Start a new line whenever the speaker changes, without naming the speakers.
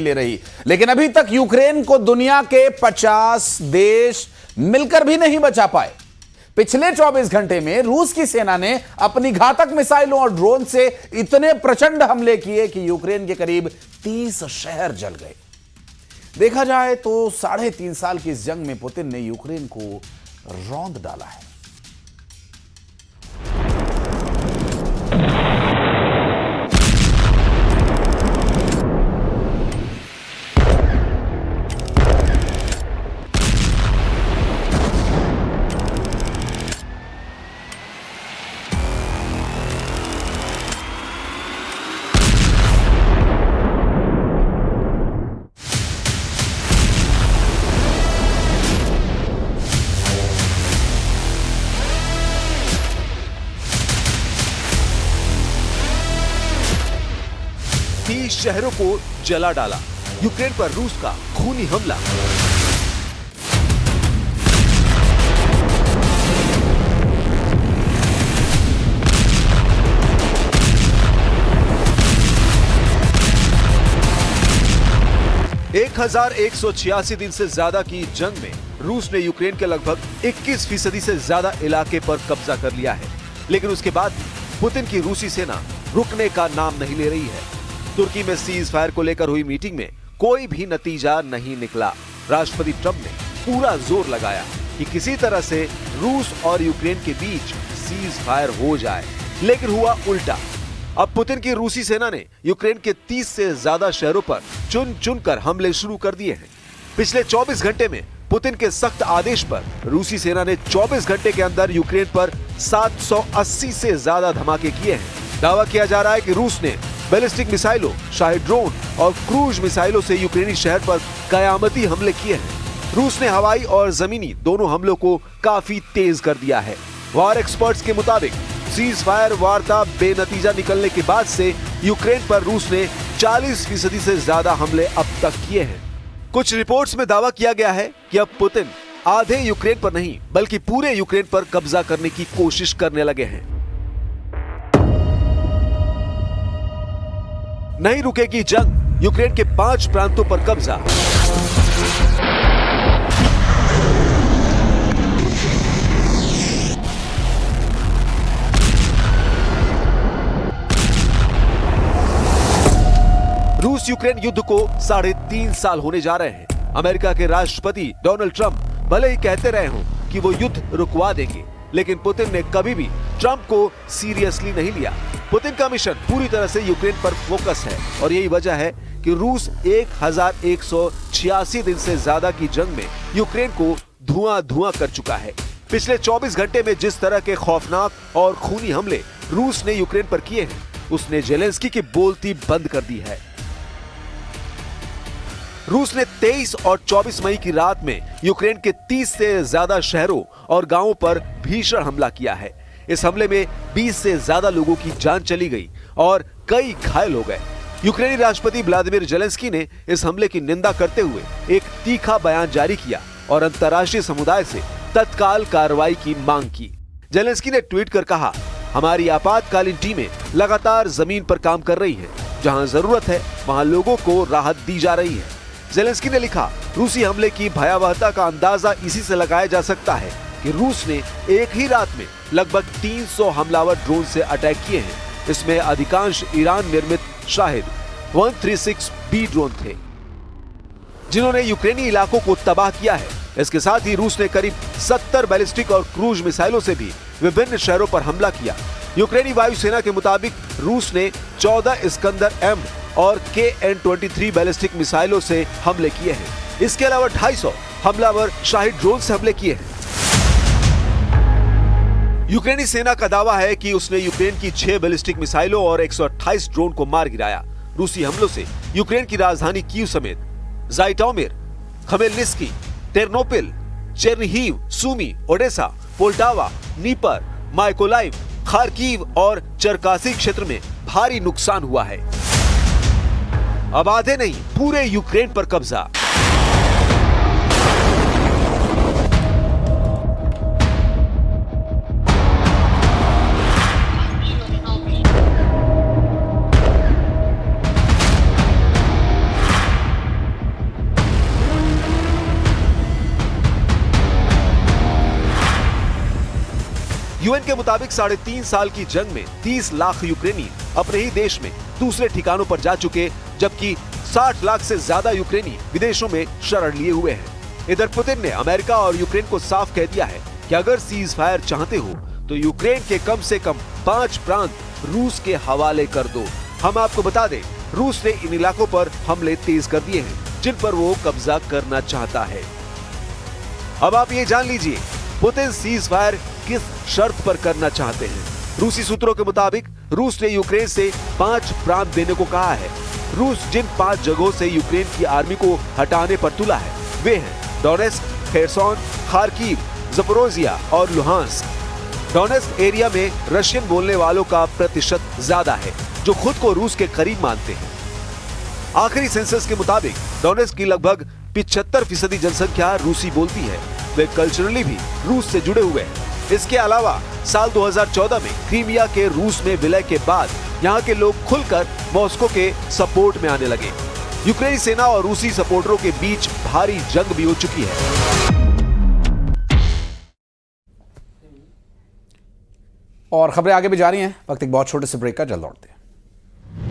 ले रही, लेकिन अभी तक यूक्रेन को दुनिया के 50 देश मिलकर भी नहीं बचा पाए। पिछले 24 घंटे में रूस की सेना ने अपनी घातक मिसाइलों और ड्रोन से इतने प्रचंड हमले किए कि यूक्रेन के करीब 30 शहर जल गए। देखा जाए तो 3.5 साल की इस जंग में पुतिन ने यूक्रेन को रौंद डाला है।
शहरों को जला डाला, यूक्रेन पर रूस का खूनी हमला। एक 1186 दिन से ज्यादा की जंग में रूस ने यूक्रेन के लगभग 21% से ज्यादा इलाके पर कब्जा कर लिया है, लेकिन उसके बाद भी पुतिन की रूसी सेना रुकने का नाम नहीं ले रही है। तुर्की में सीज फायर को लेकर हुई मीटिंग में कोई भी नतीजा नहीं निकला। राष्ट्रपति ट्रंप ने पूरा जोर लगाया कि किसी तरह से रूस और यूक्रेन के बीच सीज फायर हो जाए, लेकिन हुआ उल्टा। अब पुतिन की रूसी सेना ने यूक्रेन के 30 से ज्यादा शहरों पर चुन चुनकर हमले शुरू कर दिए हैं। पिछले 24 घंटे में पुतिन के सख्त आदेश पर रूसी सेना ने 24 घंटे के अंदर यूक्रेन पर 780 से ज्यादा धमाके किए हैं। दावा किया जा रहा है कि रूस ने बैलिस्टिक मिसाइलों, शाही ड्रोन और क्रूज मिसाइलों से यूक्रेनी शहर पर कयामती हमले किए हैं। रूस ने हवाई और जमीनी दोनों हमलों को काफी तेज कर दिया है। वॉर एक्सपर्ट्स के मुताबिक सीज फायर वार्ता बेनतीजा निकलने के बाद से यूक्रेन पर रूस ने 40% से ज्यादा हमले अब तक किए हैं। कुछ रिपोर्ट्स में दावा किया गया है कि अब पुतिन आधे यूक्रेन पर नहीं बल्कि पूरे यूक्रेन पर कब्जा करने की कोशिश करने लगे हैं। नहीं रुकेगी जंग, यूक्रेन के 5 प्रांतों पर कब्जा। रूस यूक्रेन युद्ध को 3.5 साल होने जा रहे हैं। अमेरिका के राष्ट्रपति डोनाल्ड ट्रंप भले ही कहते रहे हों कि वो युद्ध रुकवा देंगे, लेकिन पुतिन ने कभी भी ट्रंप को सीरियसली नहीं लिया। पुतिन का मिशन पूरी तरह से यूक्रेन पर फोकस है और यही वजह है कि रूस 1186 दिन से ज्यादा की जंग में यूक्रेन को धुआं कर चुका है। पिछले 24 घंटे में जिस तरह के खौफनाक और खूनी हमले रूस ने यूक्रेन पर किए हैं, उसने जेलेंस्की की बोलती बंद कर दी है। रूस ने 23 और 24 मई की रात में यूक्रेन के 30 से ज्यादा शहरों और गांवों पर भीषण हमला किया है। इस हमले में 20 से ज्यादा लोगों की जान चली गई और कई घायल हो गए। यूक्रेनी राष्ट्रपति व्लादिमीर जेलेंस्की ने इस हमले की निंदा करते हुए एक तीखा बयान जारी किया और अंतर्राष्ट्रीय समुदाय से तत्काल कार्रवाई की मांग की। जेलेंस्की ने ट्वीट कर कहा, हमारी आपातकालीन टीमें लगातार जमीन पर काम कर रही हैं। जहां जरूरत है वहां लोगों को राहत दी जा रही है। जेलेंस्की ने लिखा, रूसी हमले की भयावहता का अंदाजा इसी से लगाया जा सकता है कि रूस ने एक ही रात में लगभग 300 हमलावर ड्रोन से अटैक किए हैं। इसमें अधिकांश ईरान निर्मित शाहिद 136B ड्रोन थे, जिन्होंने यूक्रेनी इलाकों को तबाह किया है। इसके साथ ही रूस ने करीब 70 बैलिस्टिक और क्रूज मिसाइलों से भी विभिन्न शहरों पर हमला किया। यूक्रेनी वायुसेना के मुताबिक रूस ने 14 इस्कंदर M और KN-23 बैलिस्टिक मिसाइलों से हमले किए हैं। इसके अलावा 250 हमलावर शाही ड्रोन से हमले किए हैं। यूक्रेनी सेना का दावा है कि उसने यूक्रेन की 6 बैलिस्टिक मिसाइलों और 128 ड्रोन को मार गिराया। रूसी हमलों से यूक्रेन की राजधानी कीव समेत Zhytomyr, Khmelnytskyi, Ternopil, Chernihiv, Sumy, Odesa, Poltava, Dnipro, Mykolaiv, Kharkiv और चरकासी क्षेत्र में भारी नुकसान हुआ है। अब आधे नहीं पूरे यूक्रेन पर कब्जा। यूएन के मुताबिक 3.5 साल की जंग में 30 लाख यूक्रेनी अपने ही देश में दूसरे ठिकानों पर जा चुके, जबकि 60 लाख से ज्यादा यूक्रेनी विदेशों में शरण लिए हुए हैं। इधर पुतिन ने अमेरिका और यूक्रेन को साफ कह दिया है कि अगर सीज फायर चाहते हो तो यूक्रेन के कम से कम 5 प्रांत रूस के हवाले कर दो। हम आपको बता दें, रूस ने इन इलाकों पर हमले तेज कर दिए हैं जिन पर वो कब्जा करना चाहता है। अब आप ये जान लीजिए पुतिन सीज फायर किस शर्त पर करना चाहते हैं। रूसी सूत्रों के मुताबिक रूस ने यूक्रेन से 5 प्रांत देने को कहा है। रूस जिन 5 जगहों से यूक्रेन की आर्मी को हटाने पर तुला है वे हैं डोनेस्क, खेरसोन, खार्किव, ज़पोरोजिया और लुहांस्क। डोनेस्क एरिया में रशियन बोलने वालों का प्रतिशत ज्यादा है जो खुद को रूस के करीब मानते हैं। आखिरी सेंसस के मुताबिक डोनेस्क की लगभग 75% जनसंख्या रूसी बोलती है। वे कल्चरली भी रूस से जुड़े हुए हैं। इसके अलावा साल 2014 में क्रीमिया के रूस में विलय के बाद यहाँ के लोग खुलकर मॉस्को के सपोर्ट में आने लगे। यूक्रेनी सेना और रूसी सपोर्टरों के बीच भारी जंग भी हो चुकी है।
और खबरें आगे भी जारी हैं। वक्त एक बहुत छोटे से ब्रेक का, जल्द लौटते हैं।